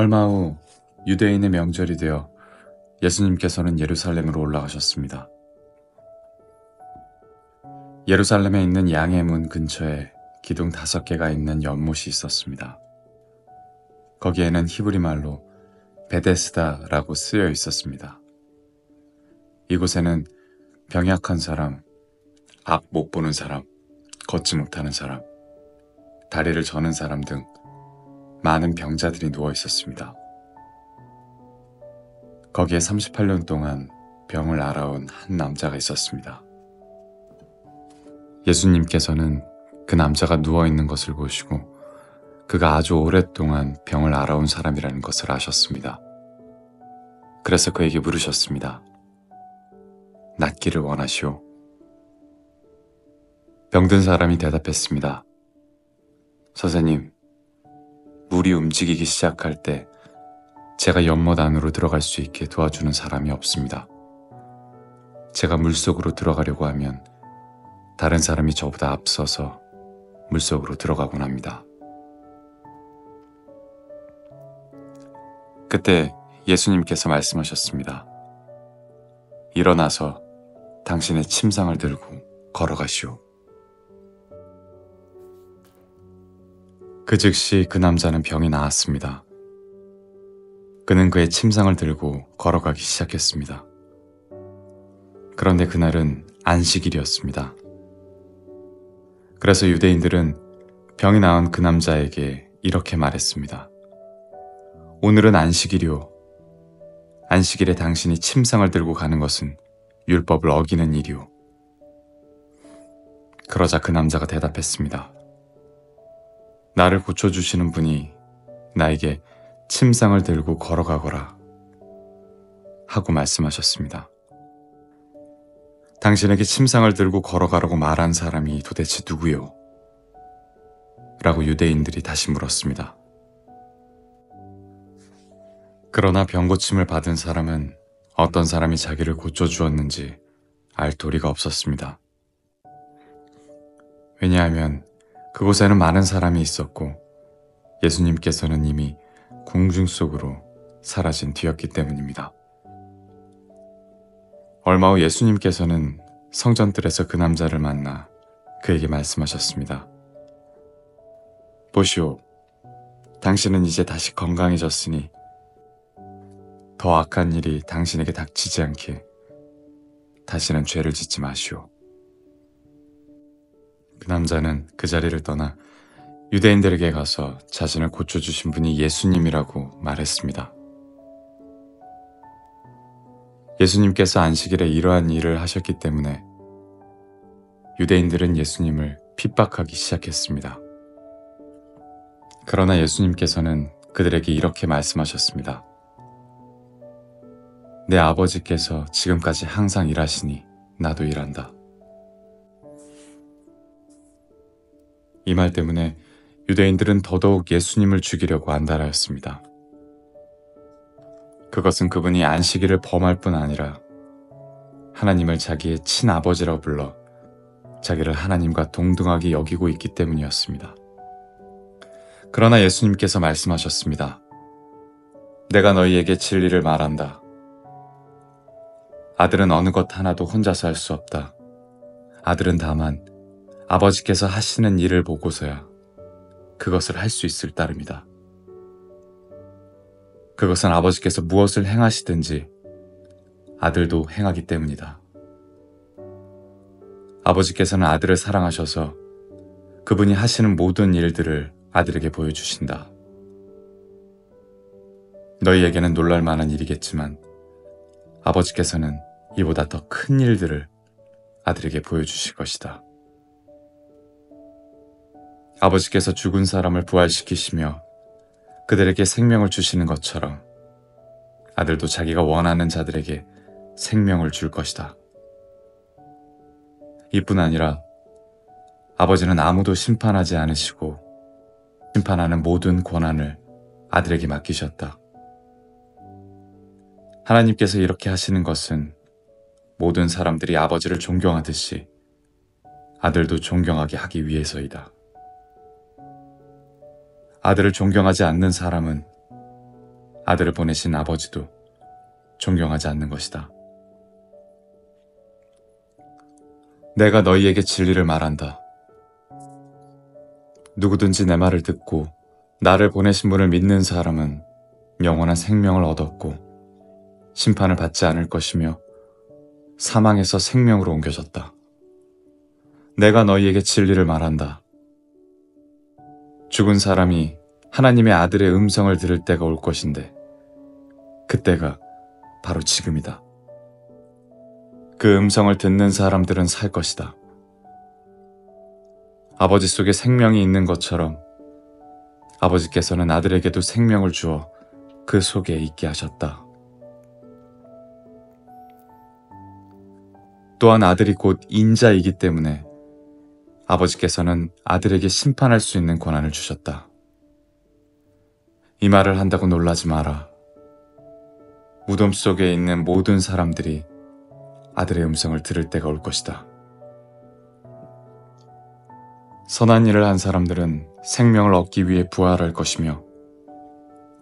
얼마 후 유대인의 명절이 되어 예수님께서는 예루살렘으로 올라가셨습니다. 예루살렘에 있는 양의 문 근처에 기둥 5개가 있는 연못이 있었습니다. 거기에는 히브리 말로 베데스다라고 쓰여 있었습니다. 이곳에는 병약한 사람, 앞 못 보는 사람, 걷지 못하는 사람, 다리를 저는 사람 등 많은 병자들이 누워 있었습니다. 거기에 38년 동안 병을 앓아온 한 남자가 있었습니다. 예수님께서는 그 남자가 누워있는 것을 보시고 그가 아주 오랫동안 병을 앓아온 사람이라는 것을 아셨습니다. 그래서 그에게 물으셨습니다. 낫기를 원하시오? 병든 사람이 대답했습니다. 선생님, 물이 움직이기 시작할 때 제가 연못 안으로 들어갈 수 있게 도와주는 사람이 없습니다. 제가 물속으로 들어가려고 하면 다른 사람이 저보다 앞서서 물속으로 들어가곤 합니다. 그때 예수님께서 말씀하셨습니다. 일어나서 당신의 침상을 들고 걸어가시오. 그 즉시 그 남자는 병이 나았습니다. 그는 그의 침상을 들고 걸어가기 시작했습니다. 그런데 그날은 안식일이었습니다. 그래서 유대인들은 병이 나은 그 남자에게 이렇게 말했습니다. 오늘은 안식일이오. 안식일에 당신이 침상을 들고 가는 것은 율법을 어기는 일이오. 그러자 그 남자가 대답했습니다. 나를 고쳐주시는 분이 나에게 침상을 들고 걸어가거라 하고 말씀하셨습니다. 당신에게 침상을 들고 걸어가라고 말한 사람이 도대체 누구요? 라고 유대인들이 다시 물었습니다. 그러나 병고침을 받은 사람은 어떤 사람이 자기를 고쳐주었는지 알 도리가 없었습니다. 왜냐하면 그곳에는 많은 사람이 있었고 예수님께서는 이미 궁중 속으로 사라진 뒤였기 때문입니다. 얼마 후 예수님께서는 성전뜰에서 그 남자를 만나 그에게 말씀하셨습니다. 보시오, 당신은 이제 다시 건강해졌으니 더 악한 일이 당신에게 닥치지 않게 다시는 죄를 짓지 마시오. 그 남자는 그 자리를 떠나 유대인들에게 가서 자신을 고쳐주신 분이 예수님이라고 말했습니다. 예수님께서 안식일에 이러한 일을 하셨기 때문에 유대인들은 예수님을 핍박하기 시작했습니다. 그러나 예수님께서는 그들에게 이렇게 말씀하셨습니다. 내 아버지께서 지금까지 항상 일하시니 나도 일한다. 이 말 때문에 유대인들은 더더욱 예수님을 죽이려고 안달하였습니다. 그것은 그분이 안식일을 범할 뿐 아니라 하나님을 자기의 친아버지라고 불러 자기를 하나님과 동등하게 여기고 있기 때문이었습니다. 그러나 예수님께서 말씀하셨습니다. 내가 너희에게 진리를 말한다. 아들은 어느 것 하나도 혼자서 할 수 없다. 아들은 다만 아버지께서 하시는 일을 보고서야 그것을 할 수 있을 따름이다. 그것은 아버지께서 무엇을 행하시든지 아들도 행하기 때문이다. 아버지께서는 아들을 사랑하셔서 그분이 하시는 모든 일들을 아들에게 보여주신다. 너희에게는 놀랄 만한 일이겠지만 아버지께서는 이보다 더 큰 일들을 아들에게 보여주실 것이다. 아버지께서 죽은 사람을 부활시키시며 그들에게 생명을 주시는 것처럼 아들도 자기가 원하는 자들에게 생명을 줄 것이다. 이뿐 아니라 아버지는 아무도 심판하지 않으시고 심판하는 모든 권한을 아들에게 맡기셨다. 하나님께서 이렇게 하시는 것은 모든 사람들이 아버지를 존경하듯이 아들도 존경하게 하기 위해서이다. 아들을 존경하지 않는 사람은 아들을 보내신 아버지도 존경하지 않는 것이다. 내가 너희에게 진리를 말한다. 누구든지 내 말을 듣고 나를 보내신 분을 믿는 사람은 영원한 생명을 얻었고 심판을 받지 않을 것이며 사망에서 생명으로 옮겨졌다. 내가 너희에게 진리를 말한다. 죽은 사람이 하나님의 아들의 음성을 들을 때가 올 것인데 그때가 바로 지금이다. 그 음성을 듣는 사람들은 살 것이다. 아버지 속에 생명이 있는 것처럼 아버지께서는 아들에게도 생명을 주어 그 속에 있게 하셨다. 또한 아들이 곧 인자이기 때문에 아버지께서는 아들에게 심판할 수 있는 권한을 주셨다. 이 말을 한다고 놀라지 마라. 무덤 속에 있는 모든 사람들이 아들의 음성을 들을 때가 올 것이다. 선한 일을 한 사람들은 생명을 얻기 위해 부활할 것이며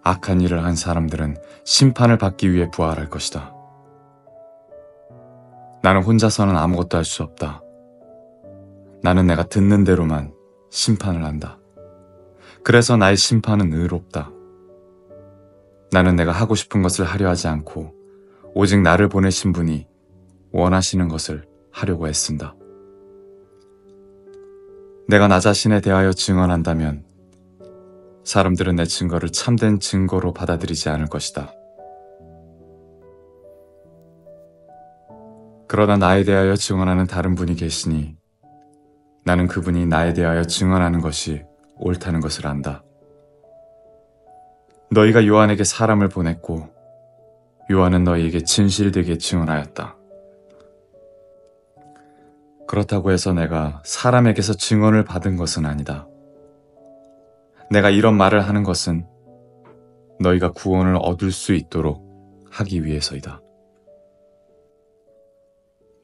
악한 일을 한 사람들은 심판을 받기 위해 부활할 것이다. 나는 혼자서는 아무것도 할 수 없다. 나는 내가 듣는 대로만 심판을 한다. 그래서 나의 심판은 의롭다. 나는 내가 하고 싶은 것을 하려 하지 않고 오직 나를 보내신 분이 원하시는 것을 하려고 애쓴다. 내가 나 자신에 대하여 증언한다면 사람들은 내 증거를 참된 증거로 받아들이지 않을 것이다. 그러나 나에 대하여 증언하는 다른 분이 계시니 나는 그분이 나에 대하여 증언하는 것이 옳다는 것을 안다. 너희가 요한에게 사람을 보냈고 요한은 너희에게 진실되게 증언하였다. 그렇다고 해서 내가 사람에게서 증언을 받은 것은 아니다. 내가 이런 말을 하는 것은 너희가 구원을 얻을 수 있도록 하기 위해서이다.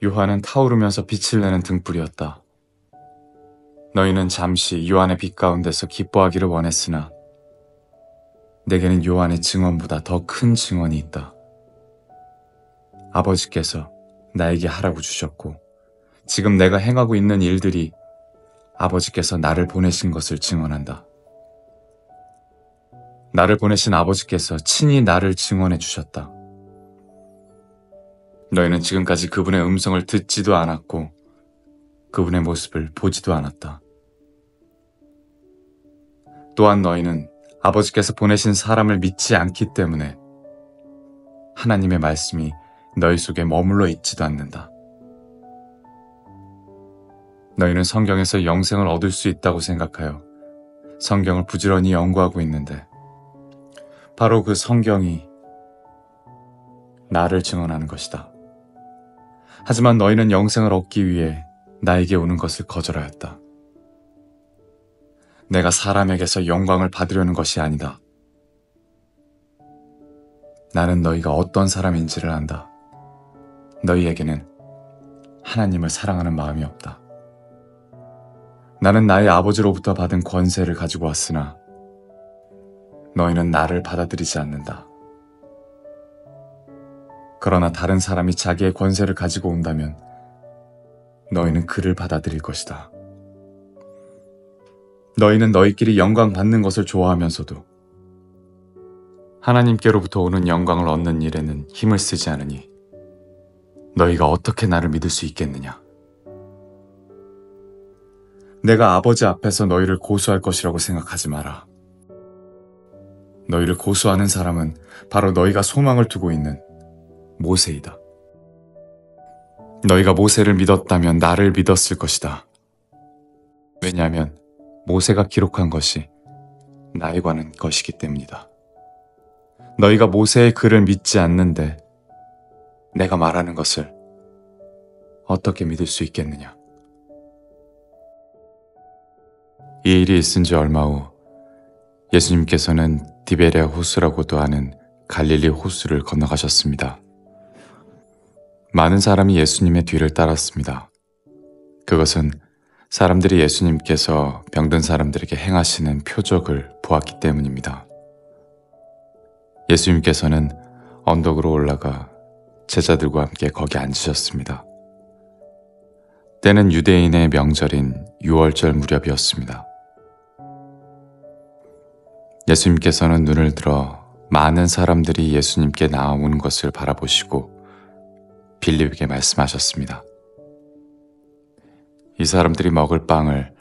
요한은 타오르면서 빛을 내는 등불이었다. 너희는 잠시 요한의 빛 가운데서 기뻐하기를 원했으나 내게는 요한의 증언보다 더 큰 증언이 있다. 아버지께서 나에게 하라고 주셨고 지금 내가 행하고 있는 일들이 아버지께서 나를 보내신 것을 증언한다. 나를 보내신 아버지께서 친히 나를 증언해 주셨다. 너희는 지금까지 그분의 음성을 듣지도 않았고 그분의 모습을 보지도 않았다. 또한 너희는 아버지께서 보내신 사람을 믿지 않기 때문에 하나님의 말씀이 너희 속에 머물러 있지도 않는다. 너희는 성경에서 영생을 얻을 수 있다고 생각하여 성경을 부지런히 연구하고 있는데 바로 그 성경이 나를 증언하는 것이다. 하지만 너희는 영생을 얻기 위해 나에게 오는 것을 거절하였다. 내가 사람에게서 영광을 받으려는 것이 아니다. 나는 너희가 어떤 사람인지를 안다. 너희에게는 하나님을 사랑하는 마음이 없다. 나는 나의 아버지로부터 받은 권세를 가지고 왔으나 너희는 나를 받아들이지 않는다. 그러나 다른 사람이 자기의 권세를 가지고 온다면 너희는 그를 받아들일 것이다. 너희는 너희끼리 영광 받는 것을 좋아하면서도 하나님께로부터 오는 영광을 얻는 일에는 힘을 쓰지 않으니 너희가 어떻게 나를 믿을 수 있겠느냐? 내가 아버지 앞에서 너희를 고소할 것이라고 생각하지 마라. 너희를 고소하는 사람은 바로 너희가 소망을 두고 있는 모세이다. 너희가 모세를 믿었다면 나를 믿었을 것이다. 왜냐하면 모세가 기록한 것이 나에 관한 것이기 때문이다. 너희가 모세의 글을 믿지 않는데 내가 말하는 것을 어떻게 믿을 수 있겠느냐? 이 일이 있은 지 얼마 후 예수님께서는 디베랴 호수라고도 하는 갈릴리 호수를 건너가셨습니다. 많은 사람이 예수님의 뒤를 따랐습니다. 그것은 사람들이 예수님께서 병든 사람들에게 행하시는 표적을 보았기 때문입니다. 예수님께서는 언덕으로 올라가 제자들과 함께 거기 앉으셨습니다. 때는 유대인의 명절인 유월절 무렵이었습니다. 예수님께서는 눈을 들어 많은 사람들이 예수님께 나오는 것을 바라보시고 빌립에게 말씀하셨습니다. 이 사람들이 먹을 빵을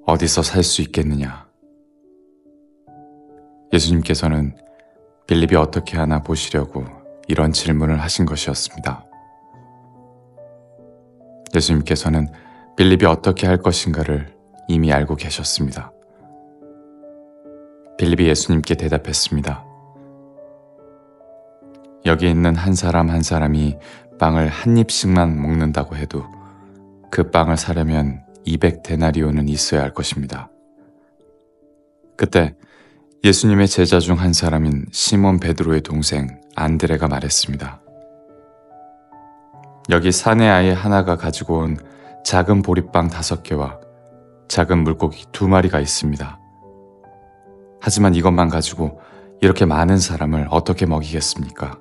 어디서 살 수 있겠느냐? 예수님께서는 빌립이 어떻게 하나 보시려고 이런 질문을 하신 것이었습니다. 예수님께서는 빌립이 어떻게 할 것인가를 이미 알고 계셨습니다. 빌립이 예수님께 대답했습니다. 여기 있는 한 사람 한 사람이 빵을 한 입씩만 먹는다고 해도 그 빵을 사려면 200데나리온은 있어야 할 것입니다. 그때 예수님의 제자 중 한 사람인 시몬 베드로의 동생 안드레가 말했습니다. 여기 사내 아이 하나가 가지고 온 작은 보리빵 5개와 작은 물고기 2마리가 있습니다. 하지만 이것만 가지고 이렇게 많은 사람을 어떻게 먹이겠습니까?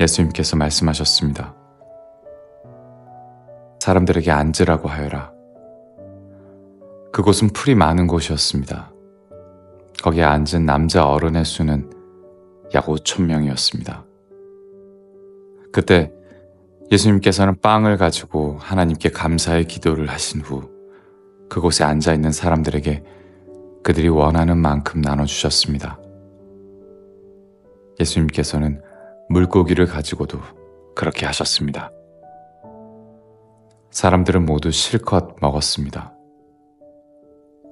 예수님께서 말씀하셨습니다. 사람들에게 앉으라고 하여라. 그곳은 풀이 많은 곳이었습니다. 거기에 앉은 남자 어른의 수는 약 5,000명이었습니다. 그때 예수님께서는 빵을 가지고 하나님께 감사의 기도를 하신 후 그곳에 앉아있는 사람들에게 그들이 원하는 만큼 나눠주셨습니다. 예수님께서는 물고기를 가지고도 그렇게 하셨습니다. 사람들은 모두 실컷 먹었습니다.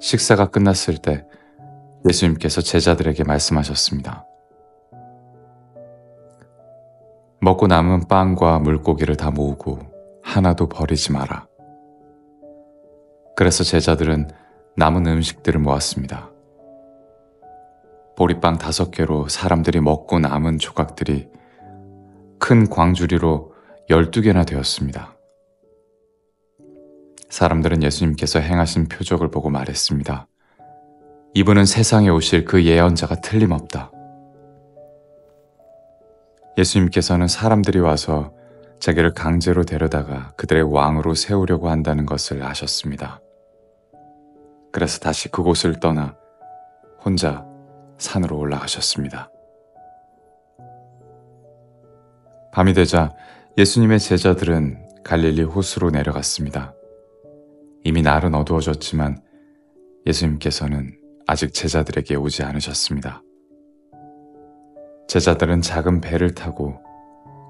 식사가 끝났을 때 예수님께서 제자들에게 말씀하셨습니다. 먹고 남은 빵과 물고기를 다 모으고 하나도 버리지 마라. 그래서 제자들은 남은 음식들을 모았습니다. 보리빵 5개로 사람들이 먹고 남은 조각들이 큰 광주리로 12개나 되었습니다. 사람들은 예수님께서 행하신 표적을 보고 말했습니다. 이분은 세상에 오실 그 예언자가 틀림없다. 예수님께서는 사람들이 와서 자기를 강제로 데려다가 그들의 왕으로 세우려고 한다는 것을 아셨습니다. 그래서 다시 그곳을 떠나 혼자 산으로 올라가셨습니다. 밤이 되자 예수님의 제자들은 갈릴리 호수로 내려갔습니다. 이미 날은 어두워졌지만 예수님께서는 아직 제자들에게 오지 않으셨습니다. 제자들은 작은 배를 타고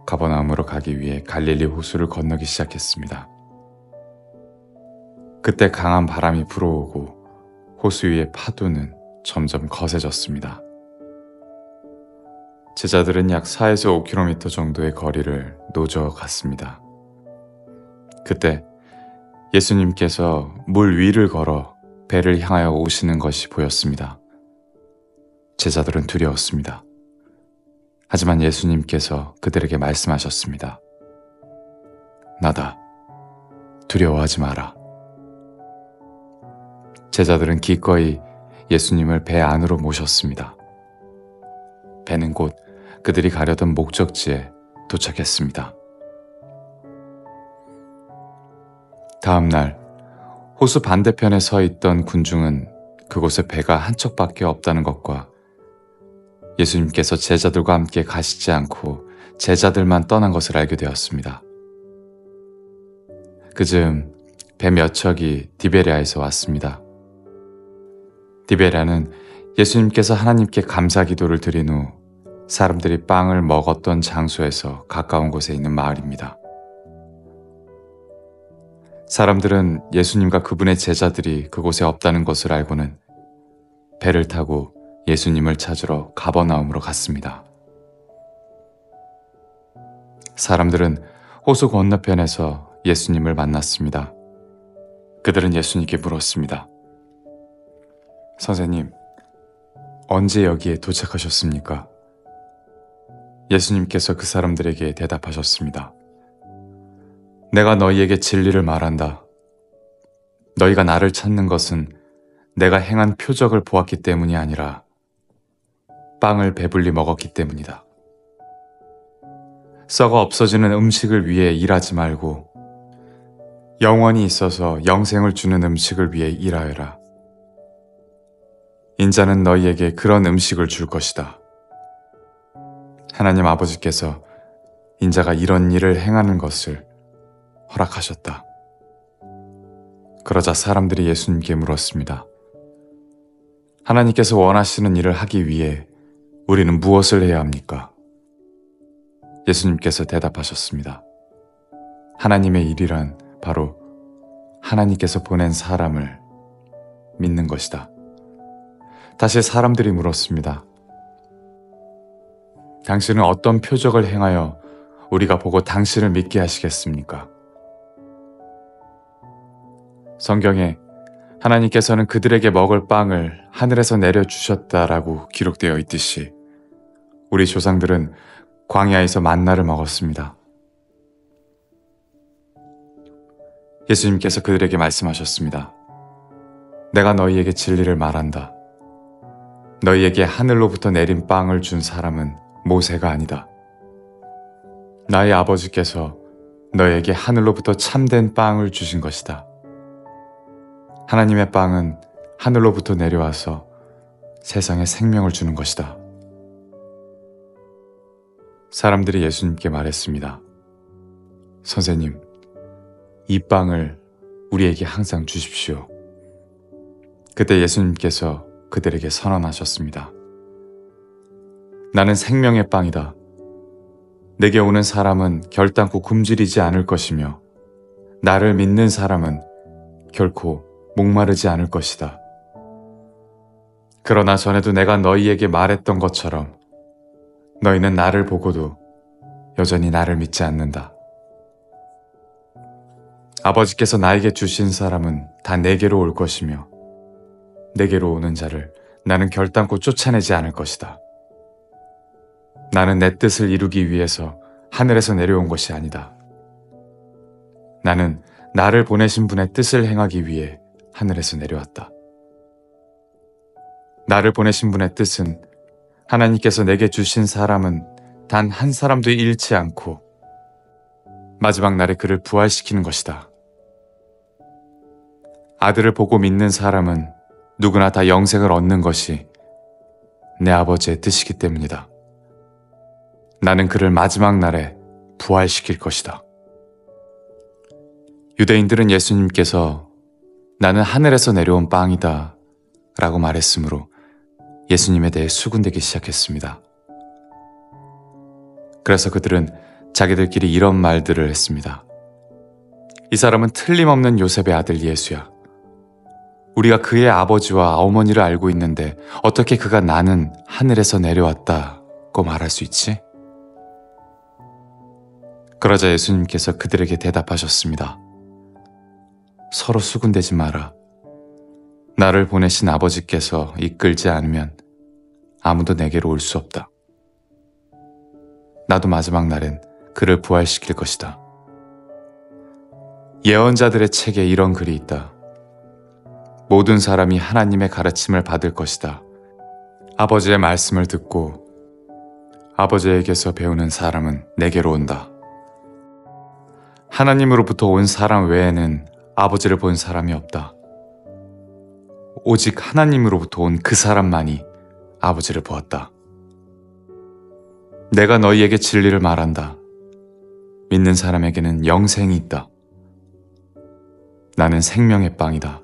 가버나움으로 가기 위해 갈릴리 호수를 건너기 시작했습니다. 그때 강한 바람이 불어오고 호수 위의 파도는 점점 거세졌습니다. 제자들은 약 4에서 5km 정도의 거리를 노저 갔습니다. 그때 예수님께서 물 위를 걸어 배를 향하여 오시는 것이 보였습니다. 제자들은 두려웠습니다. 하지만 예수님께서 그들에게 말씀하셨습니다. 나다. 두려워하지 마라. 제자들은 기꺼이 예수님을 배 안으로 모셨습니다. 배는 곧 그들이 가려던 목적지에 도착했습니다. 다음 날 호수 반대편에 서 있던 군중은 그곳에 배가 한 척밖에 없다는 것과 예수님께서 제자들과 함께 가시지 않고 제자들만 떠난 것을 알게 되었습니다. 그즈음 배 몇 척이 디베랴에서 왔습니다. 디베랴는 예수님께서 하나님께 감사 기도를 드린 후 사람들이 빵을 먹었던 장소에서 가까운 곳에 있는 마을입니다. 사람들은 예수님과 그분의 제자들이 그곳에 없다는 것을 알고는 배를 타고 예수님을 찾으러 가버나움으로 갔습니다. 사람들은 호수 건너편에서 예수님을 만났습니다. 그들은 예수님께 물었습니다. 선생님, 언제 여기에 도착하셨습니까? 예수님께서 그 사람들에게 대답하셨습니다. 내가 너희에게 진리를 말한다. 너희가 나를 찾는 것은 내가 행한 표적을 보았기 때문이 아니라 빵을 배불리 먹었기 때문이다. 썩어 없어지는 음식을 위해 일하지 말고 영원히 있어서 영생을 주는 음식을 위해 일하여라. 인자는 너희에게 그런 음식을 줄 것이다. 하나님 아버지께서 인자가 이런 일을 행하는 것을 허락하셨다. 그러자 사람들이 예수님께 물었습니다. 하나님께서 원하시는 일을 하기 위해 우리는 무엇을 해야 합니까? 예수님께서 대답하셨습니다. 하나님의 일이란 바로 하나님께서 보낸 사람을 믿는 것이다. 다시 사람들이 물었습니다. 당신은 어떤 표적을 행하여 우리가 보고 당신을 믿게 하시겠습니까? 성경에 하나님께서는 그들에게 먹을 빵을 하늘에서 내려주셨다라고 기록되어 있듯이 우리 조상들은 광야에서 만나를 먹었습니다. 예수님께서 그들에게 말씀하셨습니다. 내가 너희에게 진리를 말한다. 너희에게 하늘로부터 내린 빵을 준 사람은 모세가 아니다. 나의 아버지께서 너희에게 하늘로부터 참된 빵을 주신 것이다. 하나님의 빵은 하늘로부터 내려와서 세상에 생명을 주는 것이다. 사람들이 예수님께 말했습니다. 선생님, 이 빵을 우리에게 항상 주십시오. 그때 예수님께서 그들에게 선언하셨습니다. 나는 생명의 빵이다. 내게 오는 사람은 결단코 굶주리지 않을 것이며 나를 믿는 사람은 결코 목마르지 않을 것이다. 그러나 전에도 내가 너희에게 말했던 것처럼 너희는 나를 보고도 여전히 나를 믿지 않는다. 아버지께서 나에게 주신 사람은 다 내게로 올 것이며 내게로 오는 자를 나는 결단코 쫓아내지 않을 것이다. 나는 내 뜻을 이루기 위해서 하늘에서 내려온 것이 아니다. 나는 나를 보내신 분의 뜻을 행하기 위해 하늘에서 내려왔다. 나를 보내신 분의 뜻은 하나님께서 내게 주신 사람은 단 한 사람도 잃지 않고 마지막 날에 그를 부활시키는 것이다. 아들을 보고 믿는 사람은 누구나 다 영생을 얻는 것이 내 아버지의 뜻이기 때문이다. 나는 그를 마지막 날에 부활시킬 것이다. 유대인들은 예수님께서 나는 하늘에서 내려온 빵이다 라고 말했으므로 예수님에 대해 수군대기 시작했습니다. 그래서 그들은 자기들끼리 이런 말들을 했습니다. 이 사람은 틀림없는 요셉의 아들 예수야. 우리가 그의 아버지와 어머니를 알고 있는데 어떻게 그가 나는 하늘에서 내려왔다고 말할 수 있지? 그러자 예수님께서 그들에게 대답하셨습니다. 서로 수군대지 마라. 나를 보내신 아버지께서 이끌지 않으면 아무도 내게로 올 수 없다. 나도 마지막 날엔 그를 부활시킬 것이다. 예언자들의 책에 이런 글이 있다. 모든 사람이 하나님의 가르침을 받을 것이다. 아버지의 말씀을 듣고 아버지에게서 배우는 사람은 내게로 온다. 하나님으로부터 온 사람 외에는 아버지를 본 사람이 없다. 오직 하나님으로부터 온 그 사람만이 아버지를 보았다. 내가 너희에게 진리를 말한다. 믿는 사람에게는 영생이 있다. 나는 생명의 빵이다.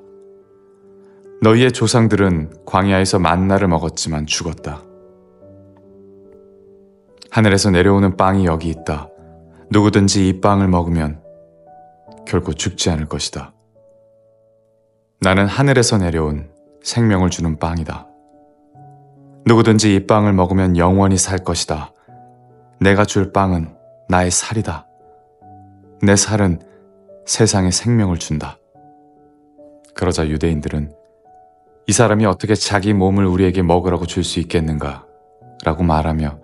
너희의 조상들은 광야에서 만나를 먹었지만 죽었다. 하늘에서 내려오는 빵이 여기 있다. 누구든지 이 빵을 먹으면 결코 죽지 않을 것이다. 나는 하늘에서 내려온 생명을 주는 빵이다. 누구든지 이 빵을 먹으면 영원히 살 것이다. 내가 줄 빵은 나의 살이다. 내 살은 세상에 생명을 준다. 그러자 유대인들은 이 사람이 어떻게 자기 몸을 우리에게 먹으라고 줄 수 있겠는가? 라고 말하며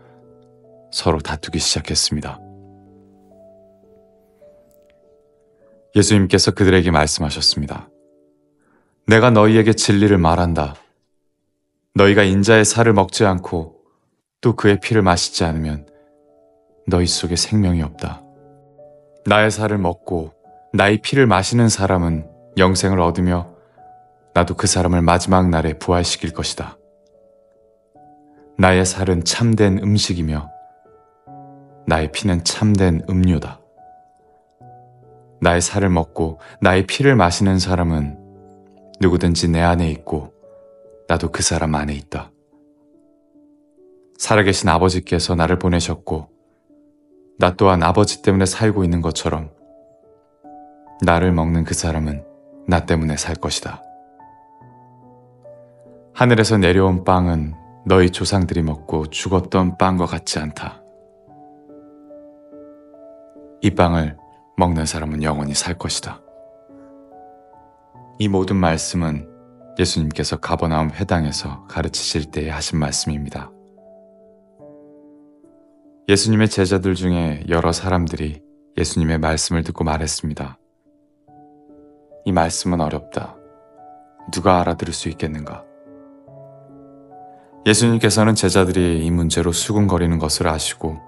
서로 다투기 시작했습니다. 예수님께서 그들에게 말씀하셨습니다. 내가 너희에게 진리를 말한다. 너희가 인자의 살을 먹지 않고 또 그의 피를 마시지 않으면 너희 속에 생명이 없다. 나의 살을 먹고 나의 피를 마시는 사람은 영생을 얻으며 나도 그 사람을 마지막 날에 부활시킬 것이다. 나의 살은 참된 음식이며 나의 피는 참된 음료다. 나의 살을 먹고 나의 피를 마시는 사람은 누구든지 내 안에 있고 나도 그 사람 안에 있다. 살아계신 아버지께서 나를 보내셨고 나 또한 아버지 때문에 살고 있는 것처럼 나를 먹는 그 사람은 나 때문에 살 것이다. 하늘에서 내려온 빵은 너희 조상들이 먹고 죽었던 빵과 같지 않다. 이 빵을 먹는 사람은 영원히 살 것이다. 이 모든 말씀은 예수님께서 가버나움 회당에서 가르치실 때에 하신 말씀입니다. 예수님의 제자들 중에 여러 사람들이 예수님의 말씀을 듣고 말했습니다. 이 말씀은 어렵다. 누가 알아들을 수 있겠는가? 예수님께서는 제자들이 이 문제로 수군거리는 것을 아시고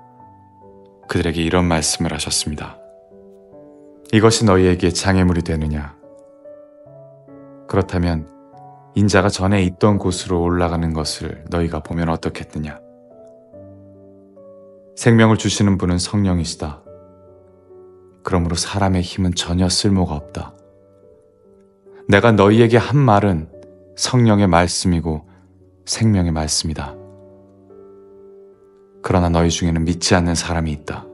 그들에게 이런 말씀을 하셨습니다. 이것이 너희에게 장애물이 되느냐? 그렇다면 인자가 전에 있던 곳으로 올라가는 것을 너희가 보면 어떻겠느냐? 생명을 주시는 분은 성령이시다. 그러므로 사람의 힘은 전혀 쓸모가 없다. 내가 너희에게 한 말은 성령의 말씀이고 생명의 말씀이다. 그러나 너희 중에는 믿지 않는 사람이 있다.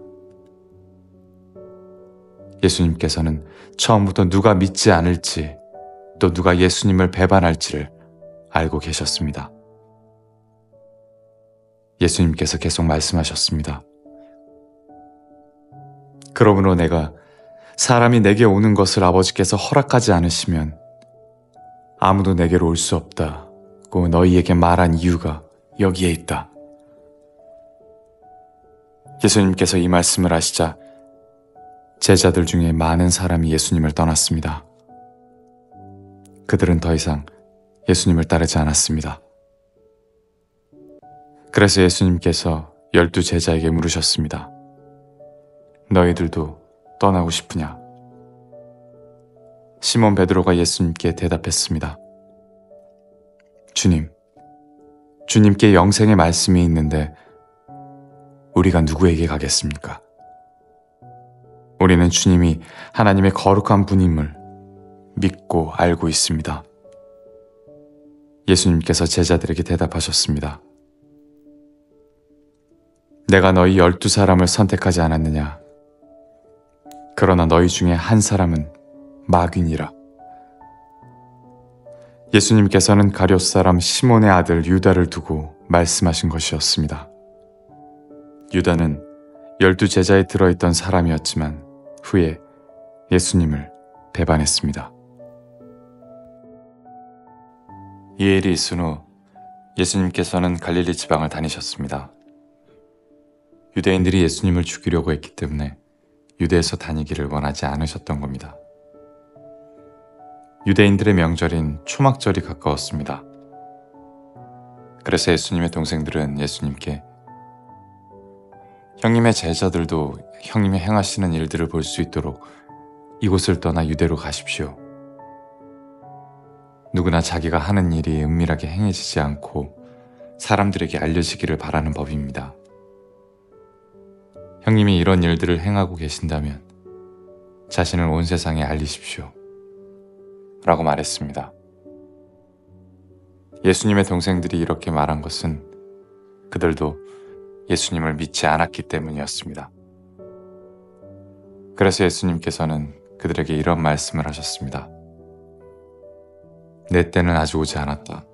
예수님께서는 처음부터 누가 믿지 않을지 또 누가 예수님을 배반할지를 알고 계셨습니다. 예수님께서 계속 말씀하셨습니다. 그러므로 내가 사람이 내게 오는 것을 아버지께서 허락하지 않으시면 아무도 내게로 올 수 없다고 너희에게 말한 이유가 여기에 있다. 예수님께서 이 말씀을 하시자 제자들 중에 많은 사람이 예수님을 떠났습니다. 그들은 더 이상 예수님을 따르지 않았습니다. 그래서 예수님께서 12 제자에게 물으셨습니다. 너희들도 떠나고 싶으냐? 시몬 베드로가 예수님께 대답했습니다. 주님, 주님께 영생의 말씀이 있는데 우리가 누구에게 가겠습니까? 우리는 주님이 하나님의 거룩한 분임을 믿고 알고 있습니다. 예수님께서 제자들에게 대답하셨습니다. 내가 너희 12사람을 선택하지 않았느냐? 그러나 너희 중에 한 사람은 마귀니라. 예수님께서는 가룟 사람 시몬의 아들 유다를 두고 말씀하신 것이었습니다. 유다는 12 제자에 들어있던 사람이었지만 후에 예수님을 배반했습니다. 이 일이 있은 후 예수님께서는 갈릴리 지방을 다니셨습니다. 유대인들이 예수님을 죽이려고 했기 때문에 유대에서 다니기를 원하지 않으셨던 겁니다. 유대인들의 명절인 초막절이 가까웠습니다. 그래서 예수님의 동생들은 예수님께 형님의 제자들도 형님이 행하시는 일들을 볼 수 있도록 이곳을 떠나 유대로 가십시오. 누구나 자기가 하는 일이 은밀하게 행해지지 않고 사람들에게 알려지기를 바라는 법입니다. 형님이 이런 일들을 행하고 계신다면 자신을 온 세상에 알리십시오. 라고 말했습니다. 예수님의 동생들이 이렇게 말한 것은 그들도 예수님을 믿지 않았기 때문이었습니다. 그래서 예수님께서는 그들에게 이런 말씀을 하셨습니다. 내 때는 아직 오지 않았다.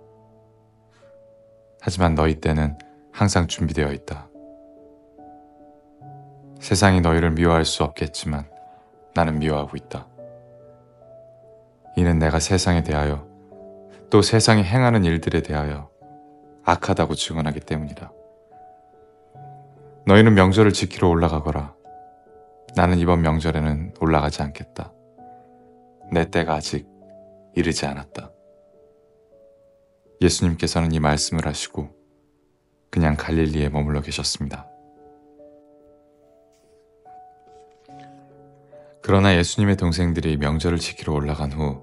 하지만 너희 때는 항상 준비되어 있다. 세상이 너희를 미워할 수 없겠지만 나는 미워하고 있다. 이는 내가 세상에 대하여 또 세상이 행하는 일들에 대하여 악하다고 증언하기 때문이다. 너희는 명절을 지키러 올라가거라. 나는 이번 명절에는 올라가지 않겠다. 내 때가 아직 이르지 않았다. 예수님께서는 이 말씀을 하시고 그냥 갈릴리에 머물러 계셨습니다. 그러나 예수님의 동생들이 명절을 지키러 올라간 후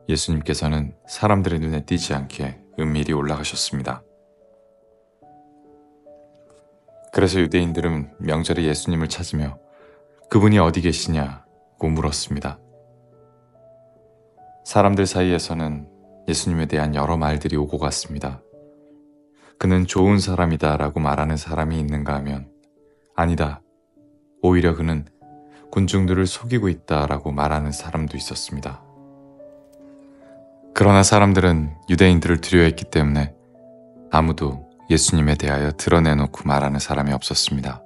예수님께서는 사람들의 눈에 띄지 않게 은밀히 올라가셨습니다. 그래서 유대인들은 명절에 예수님을 찾으며 그분이 어디 계시냐고 물었습니다. 사람들 사이에서는 예수님에 대한 여러 말들이 오고 갔습니다. 그는 좋은 사람이다 라고 말하는 사람이 있는가 하면 아니다, 오히려 그는 군중들을 속이고 있다 라고 말하는 사람도 있었습니다. 그러나 사람들은 유대인들을 두려워했기 때문에 아무도 예수님에 대하여 드러내놓고 말하는 사람이 없었습니다.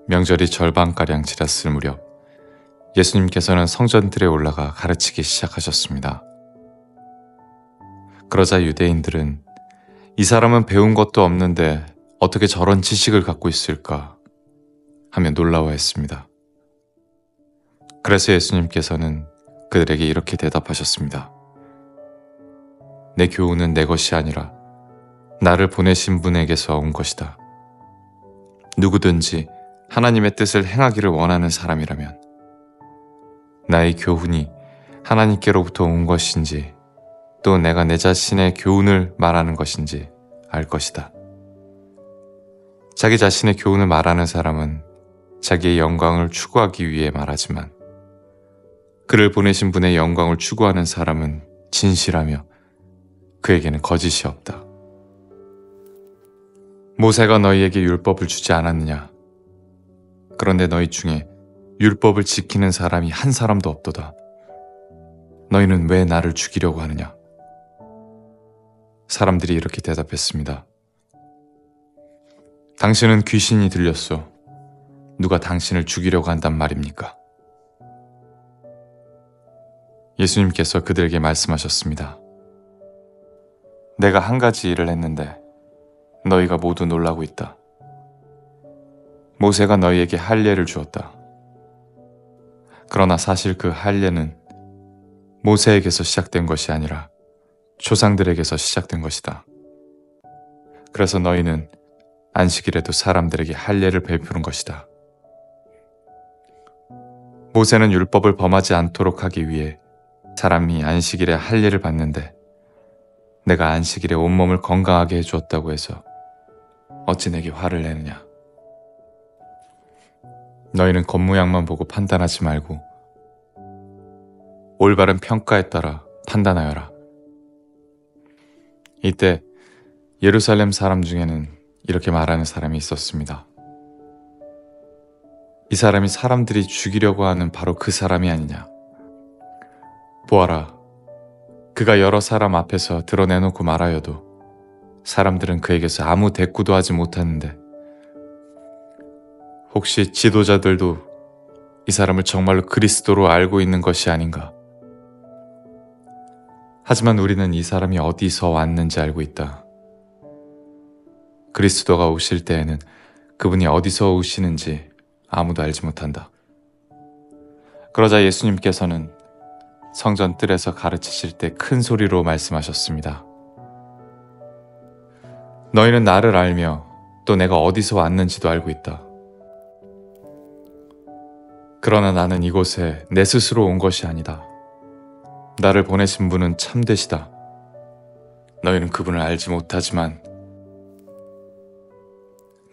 명절이 절반가량 지났을 무렵 예수님께서는 성전들에 올라가 가르치기 시작하셨습니다. 그러자 유대인들은 이 사람은 배운 것도 없는데 어떻게 저런 지식을 갖고 있을까 하며 놀라워했습니다. 그래서 예수님께서는 그들에게 이렇게 대답하셨습니다. 내 교훈은 내 것이 아니라 나를 보내신 분에게서 온 것이다. 누구든지 하나님의 뜻을 행하기를 원하는 사람이라면 나의 교훈이 하나님께로부터 온 것인지 또 내가 내 자신의 교훈을 말하는 것인지 알 것이다. 자기 자신의 교훈을 말하는 사람은 자기의 영광을 추구하기 위해 말하지만 그를 보내신 분의 영광을 추구하는 사람은 진실하며 그에게는 거짓이 없다. 모세가 너희에게 율법을 주지 않았느냐? 그런데 너희 중에 율법을 지키는 사람이 한 사람도 없도다. 너희는 왜 나를 죽이려고 하느냐? 사람들이 이렇게 대답했습니다. 당신은 귀신이 들렸소. 누가 당신을 죽이려고 한단 말입니까? 예수님께서 그들에게 말씀하셨습니다. 내가 한 가지 일을 했는데 너희가 모두 놀라고 있다. 모세가 너희에게 할례를 주었다. 그러나 사실 그 할례는 모세에게서 시작된 것이 아니라 조상들에게서 시작된 것이다. 그래서 너희는 안식일에도 사람들에게 할례를 베푸는 것이다. 모세는 율법을 범하지 않도록 하기 위해 사람이 안식일에 할례를 받는데 내가 안식일에 온몸을 건강하게 해주었다고 해서 어찌 내게 화를 내느냐. 너희는 겉모양만 보고 판단하지 말고 올바른 평가에 따라 판단하여라. 이때 예루살렘 사람 중에는 이렇게 말하는 사람이 있었습니다. 이 사람이 사람들이 죽이려고 하는 바로 그 사람이 아니냐. 보아라, 그가 여러 사람 앞에서 드러내놓고 말하여도 사람들은 그에게서 아무 대꾸도 하지 못하는데 혹시 지도자들도 이 사람을 정말로 그리스도로 알고 있는 것이 아닌가? 하지만 우리는 이 사람이 어디서 왔는지 알고 있다. 그리스도가 오실 때에는 그분이 어디서 오시는지 아무도 알지 못한다. 그러자 예수님께서는 성전 뜰에서 가르치실 때 큰 소리로 말씀하셨습니다. 너희는 나를 알며 또 내가 어디서 왔는지도 알고 있다. 그러나 나는 이곳에 내 스스로 온 것이 아니다. 나를 보내신 분은 참되시다. 너희는 그분을 알지 못하지만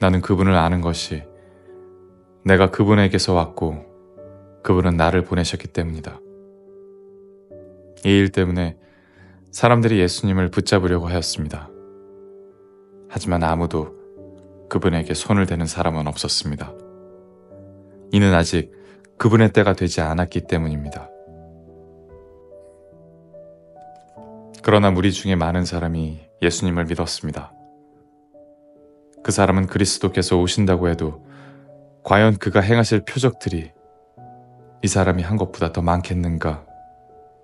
나는 그분을 아는 것이 내가 그분에게서 왔고 그분은 나를 보내셨기 때문이다. 이 일 때문에 사람들이 예수님을 붙잡으려고 하였습니다. 하지만 아무도 그분에게 손을 대는 사람은 없었습니다. 이는 아직 그분의 때가 되지 않았기 때문입니다. 그러나 무리 중에 많은 사람이 예수님을 믿었습니다. 그 사람은 그리스도께서 오신다고 해도 과연 그가 행하실 표적들이 이 사람이 한 것보다 더 많겠는가?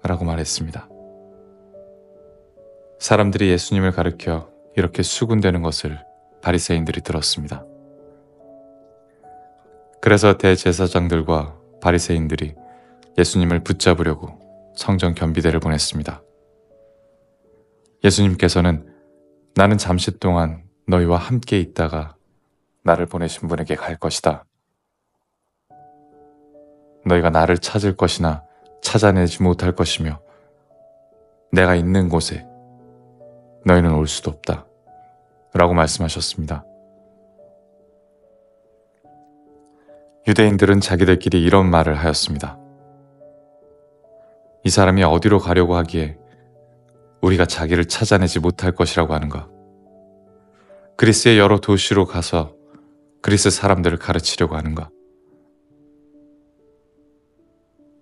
라고 말했습니다. 사람들이 예수님을 가리켜 이렇게 수군대는 것을 바리새인들이 들었습니다. 그래서 대제사장들과 바리새인들이 예수님을 붙잡으려고 성전 경비대를 보냈습니다. 예수님께서는 나는 잠시 동안 너희와 함께 있다가 나를 보내신 분에게 갈 것이다. 너희가 나를 찾을 것이나 찾아내지 못할 것이며 내가 있는 곳에 너희는 올 수도 없다. 라고 말씀하셨습니다. 유대인들은 자기들끼리 이런 말을 하였습니다. 이 사람이 어디로 가려고 하기에 우리가 자기를 찾아내지 못할 것이라고 하는가? 그리스의 여러 도시로 가서 그리스 사람들을 가르치려고 하는가?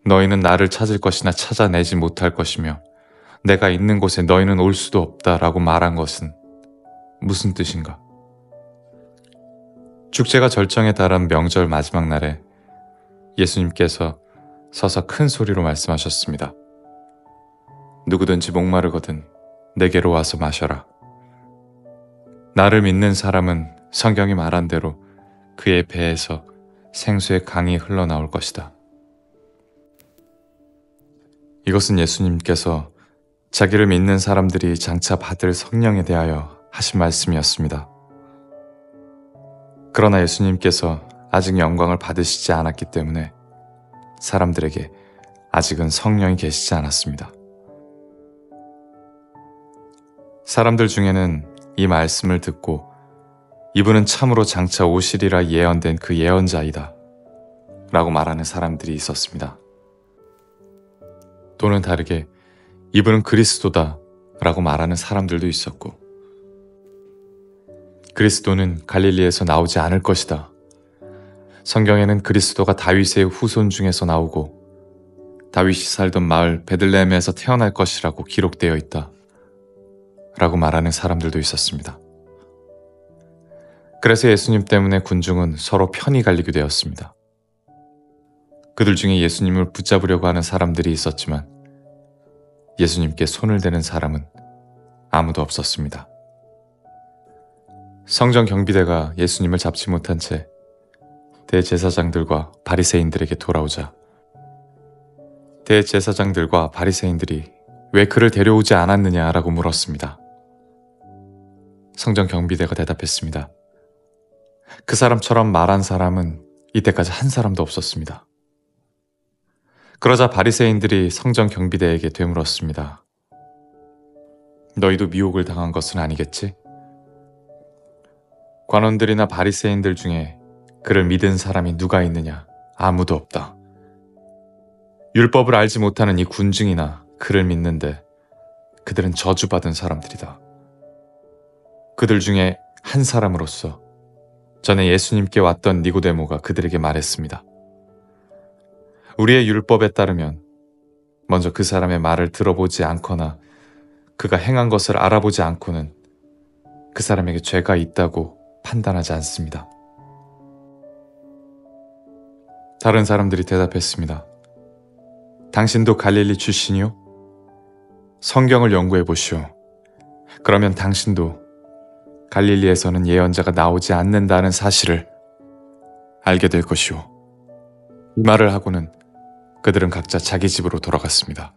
너희는 나를 찾을 것이나 찾아내지 못할 것이며 내가 있는 곳에 너희는 올 수도 없다라고 말한 것은 무슨 뜻인가? 축제가 절정에 달한 명절 마지막 날에 예수님께서 서서 큰 소리로 말씀하셨습니다. 누구든지 목마르거든 내게로 와서 마셔라. 나를 믿는 사람은 성경이 말한 대로 그의 배에서 생수의 강이 흘러나올 것이다. 이것은 예수님께서 자기를 믿는 사람들이 장차 받을 성령에 대하여 하신 말씀이었습니다. 그러나 예수님께서 아직 영광을 받으시지 않았기 때문에 사람들에게 아직은 성령이 계시지 않았습니다. 사람들 중에는 이 말씀을 듣고 이분은 참으로 장차 오시리라 예언된 그 예언자이다 라고 말하는 사람들이 있었습니다. 또는 다르게 이분은 그리스도다 라고 말하는 사람들도 있었고, 그리스도는 갈릴리에서 나오지 않을 것이다. 성경에는 그리스도가 다윗의 후손 중에서 나오고 다윗이 살던 마을 베들레헴에서 태어날 것이라고 기록되어 있다 라고 말하는 사람들도 있었습니다. 그래서 예수님 때문에 군중은 서로 편이 갈리게 되었습니다. 그들 중에 예수님을 붙잡으려고 하는 사람들이 있었지만 예수님께 손을 대는 사람은 아무도 없었습니다. 성전 경비대가 예수님을 잡지 못한 채 대제사장들과 바리새인들에게 돌아오자 대제사장들과 바리새인들이 왜 그를 데려오지 않았느냐라고 물었습니다. 성전 경비대가 대답했습니다. 그 사람처럼 말한 사람은 이때까지 한 사람도 없었습니다. 그러자 바리새인들이 성전 경비대에게 되물었습니다. 너희도 미혹을 당한 것은 아니겠지? 관원들이나 바리새인들 중에 그를 믿은 사람이 누가 있느냐? 아무도 없다. 율법을 알지 못하는 이 군중이나 그를 믿는데 그들은 저주받은 사람들이다. 그들 중에 한 사람으로서 전에 예수님께 왔던 니고데모가 그들에게 말했습니다. 우리의 율법에 따르면 먼저 그 사람의 말을 들어보지 않거나 그가 행한 것을 알아보지 않고는 그 사람에게 죄가 있다고 판단하지 않습니다. 다른 사람들이 대답했습니다. 당신도 갈릴리 출신이요? 성경을 연구해 보시오. 그러면 당신도 갈릴리에서는 예언자가 나오지 않는다는 사실을 알게 될 것이오. 이 말을 하고는 그들은 각자 자기 집으로 돌아갔습니다.